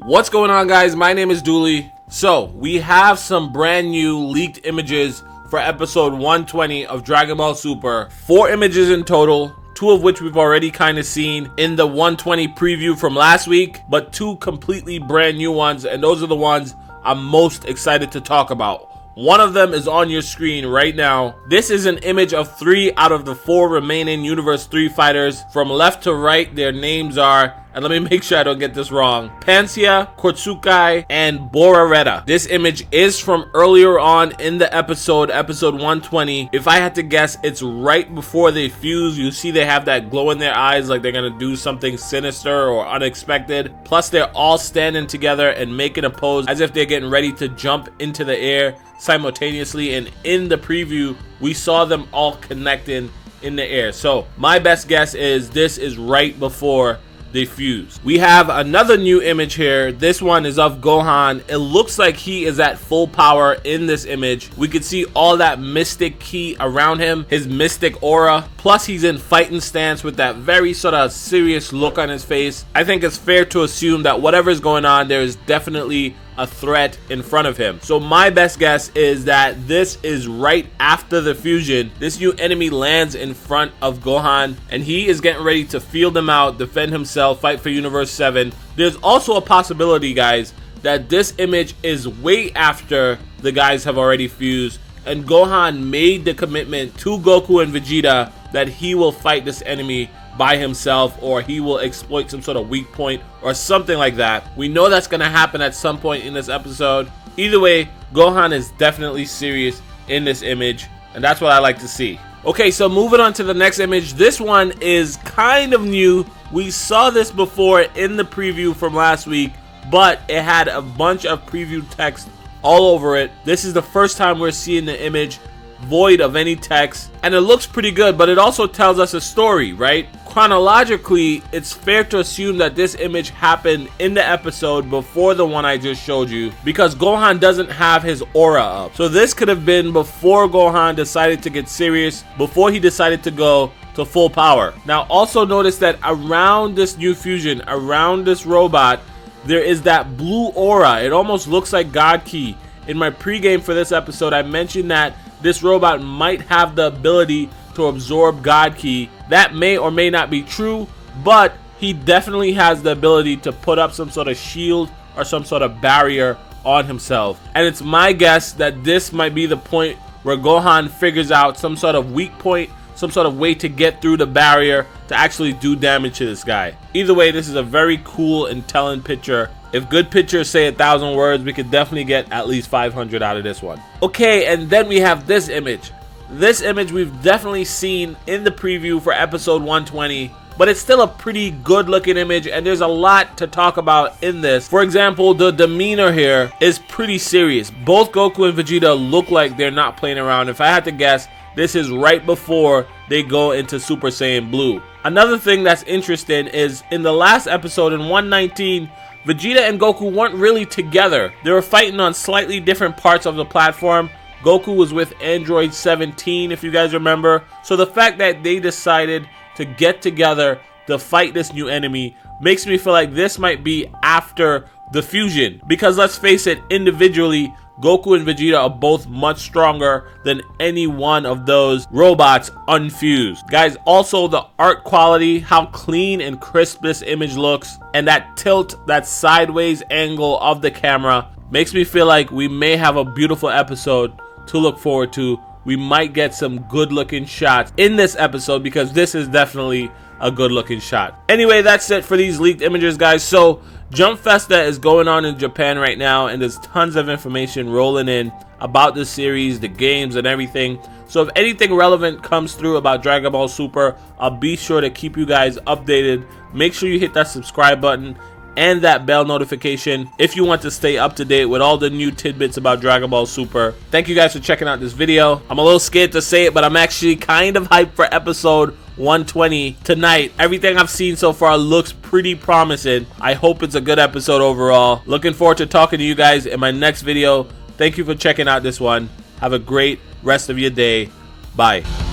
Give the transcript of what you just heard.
What's going on, guys? My name is Dooley. So we have some brand new leaked images for episode 120 of Dragon Ball Super. 4 images in total, 2 of which we've already kind of seen in the 120 preview from last week, but 2 completely brand new ones, and those are the ones I'm most excited to talk about. One of them is on your screen right now. This is an image of 3 out of the 4 remaining Universe 3 fighters. From left to right, their names are, and let me make sure I don't get this wrong, Pansia, Kotsukai, and Borareta. This image is from earlier on in the episode 120. If I had to guess, it's right before they fuse. You see they have that glow in their eyes like they're gonna do something sinister or unexpected. Plus they're all standing together and making a pose as if they're getting ready to jump into the air simultaneously, and in the preview we saw them all connecting in the air. So my best guess is this is right before they fuse. We have another new image here. This one is of Gohan. It looks like he is at full power in this image. We could see all that mystic ki around him, his mystic aura. Plus he's in fighting stance with that very sort of serious look on his face. I think it's fair to assume that whatever is going on, there is definitely a threat in front of him. So my best guess is that this is right after the fusion. This new enemy lands in front of Gohan and he is getting ready to field him out, defend himself, fight for Universe 7. There's also a possibility, guys, that this image is way after the guys have already fused and Gohan made the commitment to Goku and Vegeta that he will fight this enemy by himself, or he will exploit some sort of weak point or something like that. We know that's going to happen at some point in this episode. Either way, Gohan is definitely serious in this image, and that's what I like to see. Okay, so moving on to the next image. This one is kind of new. We saw this before in the preview from last week, but it had a bunch of preview text all over it. This is the first time we're seeing the image void of any text, and it looks pretty good, but it also tells us a story, right? Chronologically, it's fair to assume that this image happened in the episode before the one I just showed you, because Gohan doesn't have his aura up. So this could have been before Gohan decided to get serious, before he decided to go to full power. Now also notice that around this new fusion, around this robot, there is that blue aura. It almost looks like God Ki. In my pregame for this episode, I mentioned that this robot might have the ability to absorb God Ki. That may or may not be true, but he definitely has the ability to put up some sort of shield or some sort of barrier on himself. And it's my guess that this might be the point where Gohan figures out some sort of weak point, some sort of way to get through the barrier to actually do damage to this guy. Either way, this is a very cool and telling picture. If good pictures say 1,000 words, we could definitely get at least 500 out of this one. Okay, and then we have this image. This image we've definitely seen in the preview for episode 120, but it's still a pretty good looking image, and there's a lot to talk about in this. For example, the demeanor here is pretty serious. Both Goku and Vegeta look like they're not playing around. If I had to guess, this is right before they go into Super Saiyan Blue. Another thing that's interesting is in the last episode in 119, Vegeta and Goku weren't really together. They were fighting on slightly different parts of the platform. Goku was with Android 17, if you guys remember. So the fact that they decided to get together to fight this new enemy makes me feel like this might be after the fusion. Because let's face it, individually, Goku and Vegeta are both much stronger than any one of those robots unfused. Guys, also the art quality, how clean and crisp this image looks, and that tilt, that sideways angle of the camera makes me feel like we may have a beautiful episode to look forward to. We might get some good looking shots in this episode, because this is definitely a good looking shot. Anyway, that's it for these leaked images, guys. So Jump Festa is going on in Japan right now, and there's tons of information rolling in about the series, the games, and everything. So if anything relevant comes through about Dragon Ball Super, I'll be sure to keep you guys updated. Make sure you hit that subscribe button and that bell notification if you want to stay up to date with all the new tidbits about Dragon Ball Super. Thank you guys for checking out this video. I'm a little scared to say it, but I'm actually kind of hyped for episode 120 tonight. Everything I've seen so far looks pretty promising. I hope it's a good episode overall. Looking forward to talking to you guys in my next video. Thank you for checking out this one. Have a great rest of your day. Bye.